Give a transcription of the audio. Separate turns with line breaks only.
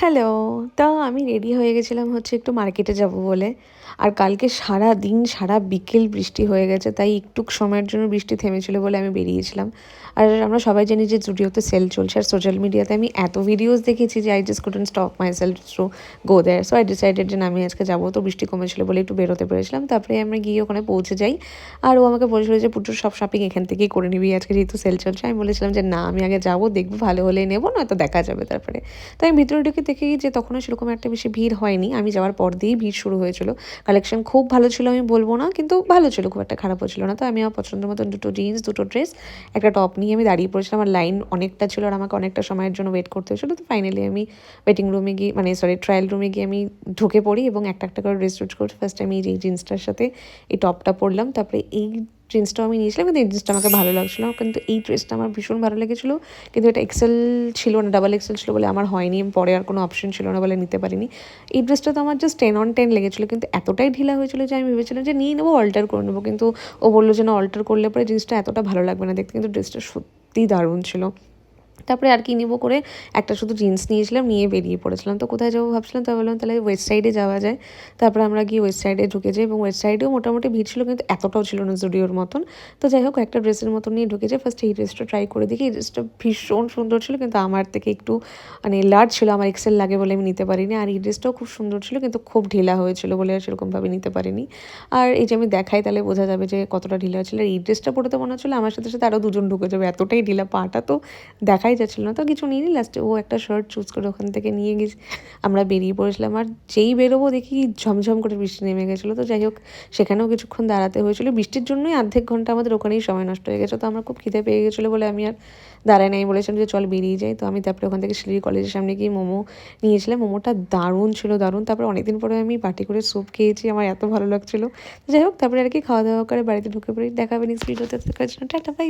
Hello! আমি ready হয়ে গেছিলাম হচ্ছে একটু মার্কেটে যাবো বলে। আর কালকে সারাদিন সারা বিকেল বৃষ্টি হয়ে গেছে। তাই একটু সময়ের জন্য বৃষ্টি থেমেছিল বলে আমি বেরিয়েছিলাম। আর আমরা সবাই জানি যে জুডিওতে সেল চলছে। আর সোশ্যাল মিডিয়াতে আমি এত ভিডিওস দেখেছি যে I just couldn't stop myself to go there. So I decided যে না আমি আজকে যাবো। তো বৃষ্টি কমেছিল বলে একটু বেরোতে পেরেছিলাম। তারপরে আমরা গিয়ে ওখানে পৌঁছে যাই। আর ও আমাকে বলেছিল যে পুজোর সব শপিং এখান থেকেই করে নিবি আজকে যেহেতু সেল চলছে। আমি বলেছিলাম যে না আমি আগে যাবো দেখবো ভালো হলেই নেবো নয়তো দেখা যাবে তারপরে। তো আমি ভিতরে ঢুকে দেখি যে তখনও সেরকম একটা বেশি ভিড় হয়নি। আমি যাওয়ার পর দিয়েই ভিড় শুরু হয়েছিল। কালেকশন খুব ভালো ছিল আমি বলব না, কিন্তু ভালো ছিল, খুব একটা খারাপও ছিল না। তো আমি আমার পছন্দের মতন দুটো জিন্স, দুটো ড্রেস, একটা টপ নিয়ে আমি দাঁড়িয়ে পড়েছিলাম। আর লাইন অনেকটা ছিল আর আমাকে অনেকটা সময়ের জন্য ওয়েট করতে হয়েছিল। তো ফাইনালি আমি ওয়েটিং রুমে গিয়ে ট্রায়াল রুমে গিয়ে আমি ঢুকে পড়ি এবং একটা একটা করে ড্রেস চুজ করি। ফার্স্টে আমি এই জিন্সটার সাথে এই টপটা পরলাম। তারপরে এই জিন্সটাও আমি নিয়েছিলাম, কিন্তু এই জিন্সটা আমাকে ভালো লাগছিলো, কিন্তু এই ড্রেসটা আমার ভীষণ ভালো লেগেছিলো। কিন্তু এটা এক্সেল ছিল না, ডাবল এক্সেল ছিল বলে আমার হয়নি, পরে আর কোনো অপশন ছিল না বলে নিতে পারিনি। এই ড্রেসটা তো আমার জাস্ট 10/10 লেগেছিলো, কিন্তু এতটাই ঢিলা হয়েছিল যে আমি ভেবেছিলাম যে নিয়ে নেবো, অল্টার করে নেবো, কিন্তু ও বললো যে না অল্টার করলে পরে জিনিসটা এতটা ভালো লাগবে না দেখতে, কিন্তু ড্রেসটা সত্যিই দারুণ ছিল। তারপরে আর কি নেবো করে একটা শুধু জিন্স নিয়েছিলাম, নিয়ে বেরিয়ে পড়েছিলাম। তো কোথায় যাবো ভাবছিলাম, তাই বললাম তাহলে ওয়েস্ট সাইডে যাওয়া যায়। তারপরে আমরা গিয়ে ওয়েস্ট সাইডে ঢুকে যাই এবং ওয়েস্ট সাইডেও মোটামুটি ভিড় ছিল, কিন্তু এতটাও ছিল না জুডিওর মতন। তো যাই হোক একটা ড্রেসের মতন নিয়ে ঢুকে যাই। ফার্স্ট এই ড্রেসটা ট্রাই করে দেখি, এই ড্রেসটা ভীষণ সুন্দর ছিল, কিন্তু আমার থেকে একটু লার্জ ছিল, আমার এক্সেল লাগে বলে আমি নিতে পারিনি। আর এই ড্রেসটাও খুব সুন্দর ছিল, কিন্তু খুব ঢিলা হয়েছিল বলে আর সেরকমভাবে নিতে পারিনি। আর এই যে আমি দেখাই তাহলে বোঝা যাবে যে কতটা ঢিলা ছিল। আর এই ড্রেসটা পরে তো মনে হচ্ছিলো আমার সাথে সাথে আরও দুজন ঢুকে যাবে, এতটাই ঢিলা, পাটা তো দেখাই যাচ্ছিল না। তো কিছু নিয়ে নিই, লাস্টে ও একটা শার্ট চুজ করে ওখান থেকে নিয়ে গেছে, আমরা বেরিয়ে পড়েছিলাম। আর যেই বেরোবো দেখি ঝমঝম করে বৃষ্টি নেমে গেছিলো। তো যাই হোক সেখানেও কিছুক্ষণ দাঁড়াতে হয়েছিল, বৃষ্টির জন্যই অর্ধেক ঘন্টা আমাদের ওখানেই সময় নষ্ট হয়ে গেছে। তো আমার খুব খিদে পেয়ে গেছিলো বলে আমি আর দাঁড়াই নাই, বলেছিলাম যে চল বেরিয়ে যাই। তো আমি তারপরে ওখান থেকে শিলিগুড়ি কলেজের সামনে গিয়ে মোমো নিয়েছিলাম, মোমোটা দারুণ ছিল, দারুণ। তারপরে অনেকদিন পরে আমি বাটি করে স্যুপ খেয়েছি, আমার এত ভালো লাগছিলো। যাই হোক তারপরে আর কি খাওয়া দাওয়া করে বাড়িতে ঢুকে পড়ি। দেখা হবে নেক্সট ভিডিওতে, টাটা বাই।